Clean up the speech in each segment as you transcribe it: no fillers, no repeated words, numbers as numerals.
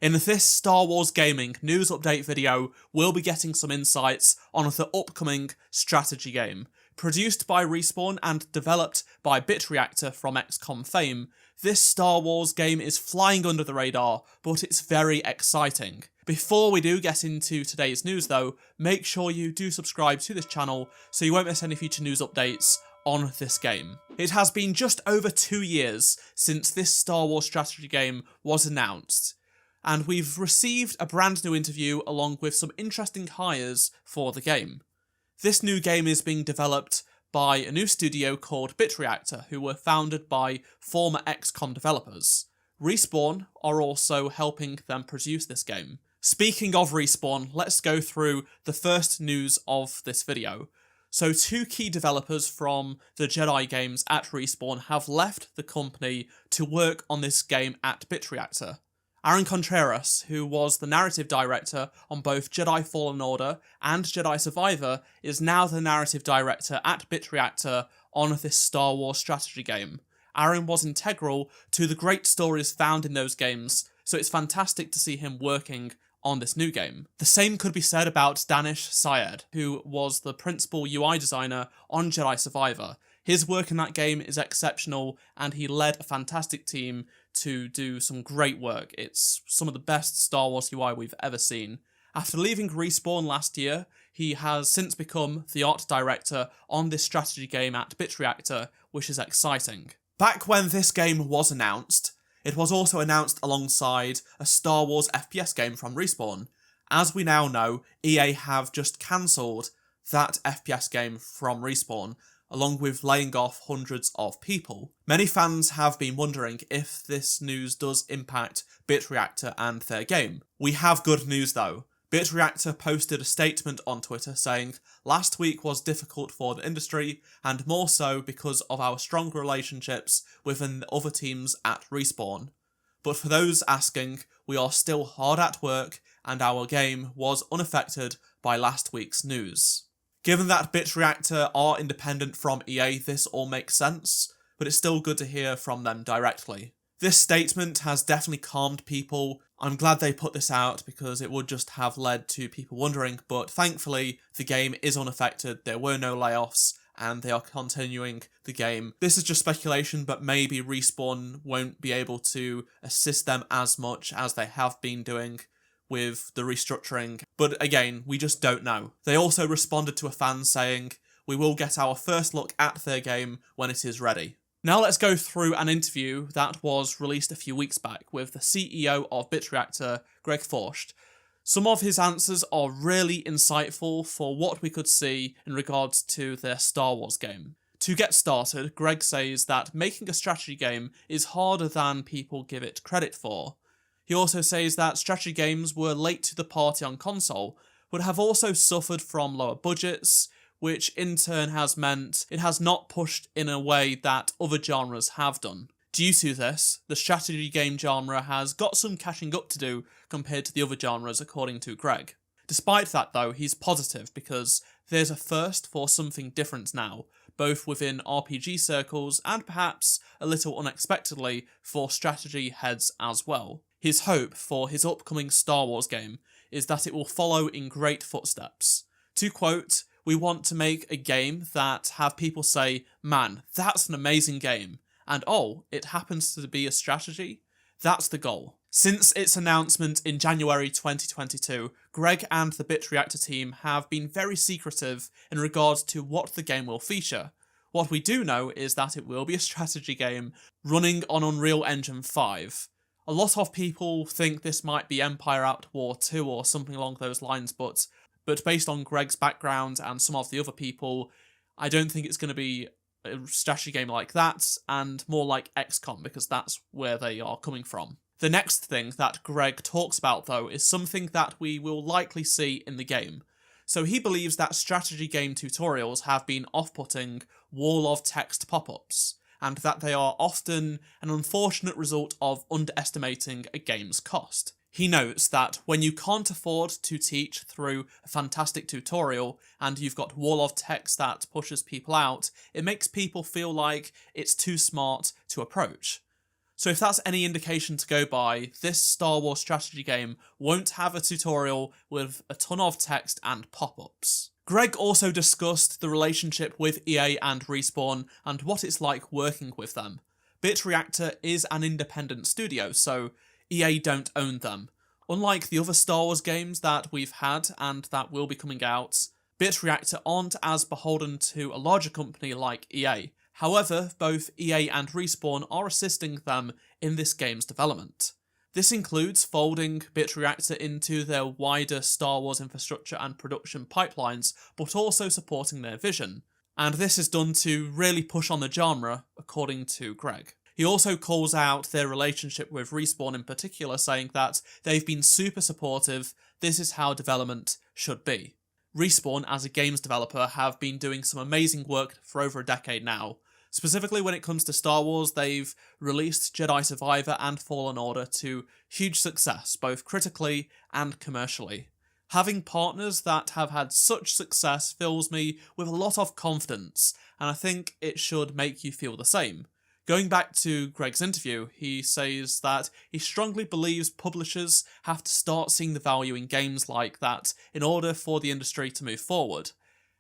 In this Star Wars Gaming news update video, we'll be getting some insights on the upcoming strategy game. Produced by Respawn and developed by Bit Reactor from XCOM fame, this Star Wars game is flying under the radar, but it's very exciting. Before we do get into today's news though, make sure you do subscribe to this channel so you won't miss any future news updates on this game. It has been just over 2 years since this Star Wars strategy game was announced, and we've received a brand new interview along with some interesting hires for the game. This new game is being developed by a new studio called Bitreactor, who were founded by former XCOM developers. Respawn are also helping them produce this game. Speaking of Respawn, let's go through the first news of this video. So 2 key developers from the Jedi games at Respawn have left the company to work on this game at Bitreactor. Aaron Contreras, who was the narrative director on both Jedi Fallen Order and Jedi Survivor, is now the narrative director at Bitreactor on this Star Wars strategy game. Aaron was integral to the great stories found in those games, so it's fantastic to see him working on this new game. The same could be said about Danish Syed, who was the principal UI designer on Jedi Survivor. His work in that game is exceptional, and he led a fantastic team to do some great work. It's some of the best Star Wars UI we've ever seen. After leaving Respawn last year, he has since become the art director on this strategy game at Bitreactor, which is exciting. Back when this game was announced, it was also announced alongside a Star Wars FPS game from Respawn. As we now know, EA have just cancelled that FPS game from Respawn, along with laying off hundreds of people. Many fans have been wondering if this news does impact Bitreactor and their game. We have good news though. Bitreactor posted a statement on Twitter saying, "Last week was difficult for the industry, and more so because of our strong relationships within the other teams at Respawn. But for those asking, we are still hard at work, and our game was unaffected by last week's news." Given that Bitreactor are independent from EA, this all makes sense, but it's still good to hear from them directly. This statement has definitely calmed people. I'm glad they put this out because it would just have led to people wondering, but thankfully the game is unaffected, there were no layoffs, and they are continuing the game. This is just speculation, but maybe Respawn won't be able to assist them as much as they have been doing with the restructuring, but again, we just don't know. They also responded to a fan saying, "We will get our first look at their game when it is ready." Now let's go through an interview that was released a few weeks back with the CEO of Bitreactor, Greg Forscht. Some of his answers are really insightful for what we could see in regards to their Star Wars game. To get started, Greg says that making a strategy game is harder than people give it credit for. He also says that strategy games were late to the party on console, but have also suffered from lower budgets, which in turn has meant it has not pushed in a way that other genres have done. Due to this, the strategy game genre has got some catching up to do compared to the other genres, according to Greg. Despite that though, he's positive because there's a thirst for something different now, both within RPG circles and perhaps a little unexpectedly for strategy heads as well. His hope for his upcoming Star Wars game is that it will follow in great footsteps. To quote, "We want to make a game that have people say, 'Man, that's an amazing game,' and oh, it happens to be a strategy? That's the goal." Since its announcement in January 2022, Greg and the Bitreactor team have been very secretive in regards to what the game will feature. What we do know is that it will be a strategy game running on Unreal Engine 5. A lot of people think this might be Empire at War 2 or something along those lines, but based on Greg's background and some of the other people, I don't think it's going to be a strategy game like that, and more like XCOM, because that's where they are coming from. The next thing that Greg talks about, though, is something that we will likely see in the game. So he believes that strategy game tutorials have been off-putting wall of text pop-ups, and that they are often an unfortunate result of underestimating a game's cost. He notes that when you can't afford to teach through a fantastic tutorial and you've got wall of text that pushes people out, it makes people feel like it's too smart to approach. So if that's any indication to go by, this Star Wars strategy game won't have a tutorial with a ton of text and pop-ups. Greg also discussed the relationship with EA and Respawn and what it's like working with them. Bit Reactor is an independent studio, so EA don't own them. Unlike the other Star Wars games that we've had and that will be coming out, Bit Reactor aren't as beholden to a larger company like EA. However, both EA and Respawn are assisting them in this game's development. This includes folding Bit Reactor into their wider Star Wars infrastructure and production pipelines, but also supporting their vision. And this is done to really push on the genre, according to Greg. He also calls out their relationship with Respawn in particular, saying that they've been super supportive, this is how development should be. Respawn, as a games developer, have been doing some amazing work for over a decade now. Specifically when it comes to Star Wars, they've released Jedi Survivor and Fallen Order to huge success, both critically and commercially. Having partners that have had such success fills me with a lot of confidence, and I think it should make you feel the same. Going back to Greg's interview, he says that he strongly believes publishers have to start seeing the value in games like that in order for the industry to move forward.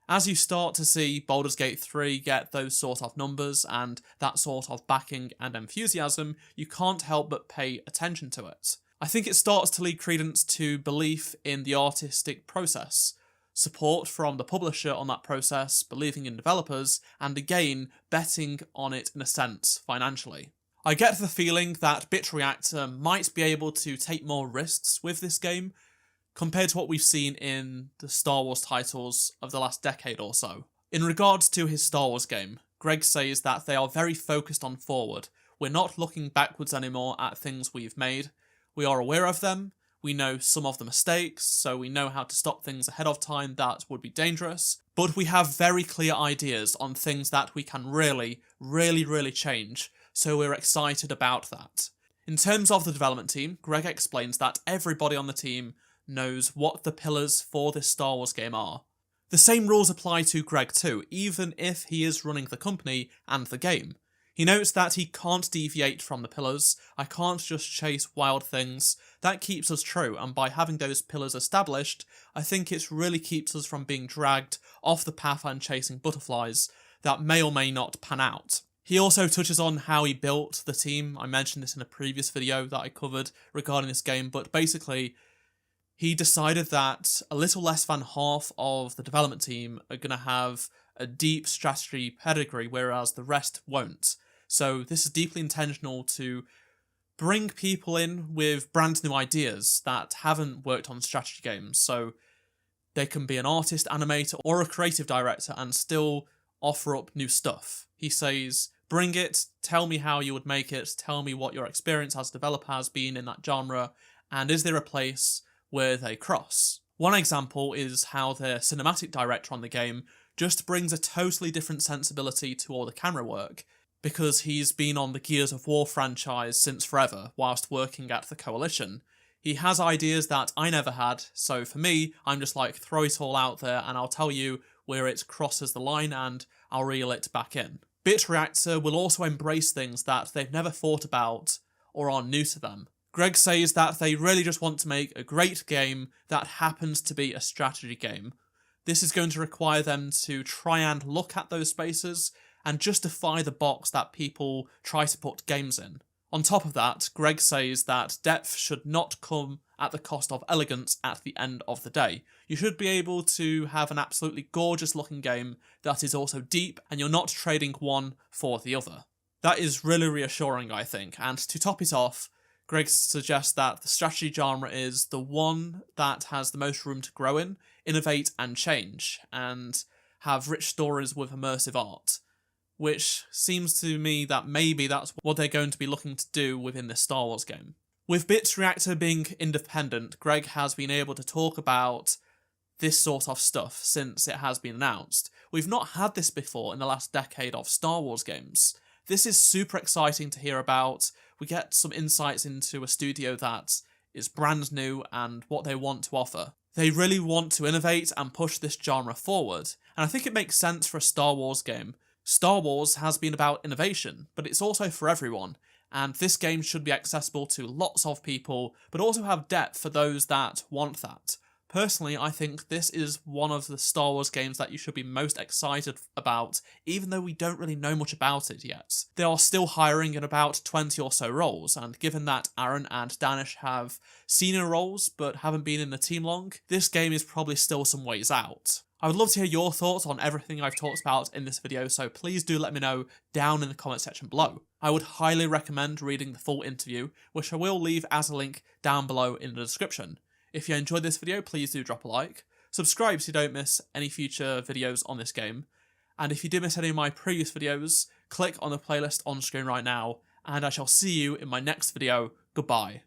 As you start to see Baldur's Gate 3 get those sort of numbers and that sort of backing and enthusiasm, you can't help but pay attention to it. I think it starts to lead credence to belief in the artistic process, support from the publisher on that process, believing in developers, and again, betting on it in a sense financially. I get the feeling that Bitreactor might be able to take more risks with this game, compared to what we've seen in the Star Wars titles of the last decade or so. In regards to his Star Wars game, Greg says that they are very focused on forward. We're not looking backwards anymore at things we've made. We are aware of them, we know some of the mistakes, so we know how to stop things ahead of time that would be dangerous, but we have very clear ideas on things that we can really change, so we're excited about that. In terms of the development team, Greg explains that everybody on the team knows what the pillars for this Star Wars game are. The same rules apply to Greg too, even if he is running the company and the game. He notes that he can't deviate from the pillars, I can't just chase wild things, that keeps us true, and by having those pillars established, I think it really keeps us from being dragged off the path and chasing butterflies that may or may not pan out. He also touches on how he built the team. I mentioned this in a previous video that I covered regarding this game, but basically he decided that a little less than half of the development team are going to have a deep strategy pedigree, whereas the rest won't. So this is deeply intentional to bring people in with brand new ideas that haven't worked on strategy games. So they can be an artist, animator, or a creative director and still offer up new stuff. He says, bring it, tell me how you would make it, tell me what your experience as a developer has been in that genre, and is there a place where they cross. One example is how their cinematic director on the game just brings a totally different sensibility to all the camera work, because he's been on the Gears of War franchise since forever, whilst working at the Coalition. He has ideas that I never had, so for me, I'm just like, throw it all out there and I'll tell you where it crosses the line and I'll reel it back in. Bitreactor will also embrace things that they've never thought about or are new to them. Greg says that they really just want to make a great game that happens to be a strategy game. This is going to require them to try and look at those spaces and justify the box that people try to put games in. On top of that, Greg says that depth should not come at the cost of elegance at the end of the day. You should be able to have an absolutely gorgeous looking game that is also deep and you're not trading one for the other. That is really reassuring, I think, and to top it off, Greg suggests that the strategy genre is the one that has the most room to grow in, innovate and change, and have rich stories with immersive art, which seems to me that maybe that's what they're going to be looking to do within this Star Wars game. With Bitreactor being independent, Greg has been able to talk about this sort of stuff since it has been announced. We've not had this before in the last decade of Star Wars games. This is super exciting to hear about. We get some insights into a studio that is brand new and what they want to offer. They really want to innovate and push this genre forward, and I think it makes sense for a Star Wars game. Star Wars has been about innovation, but it's also for everyone, and this game should be accessible to lots of people, but also have depth for those that want that. Personally, I think this is one of the Star Wars games that you should be most excited about, even though we don't really know much about it yet. They are still hiring in about 20 or so roles, and given that Aaron and Danish have senior roles but haven't been in the team long, this game is probably still some ways out. I would love to hear your thoughts on everything I've talked about in this video, so please do let me know down in the comment section below. I would highly recommend reading the full interview, which I will leave as a link down below in the description. If you enjoyed this video, please do drop a like, subscribe so you don't miss any future videos on this game, and if you did miss any of my previous videos, click on the playlist on screen right now, and I shall see you in my next video. Goodbye.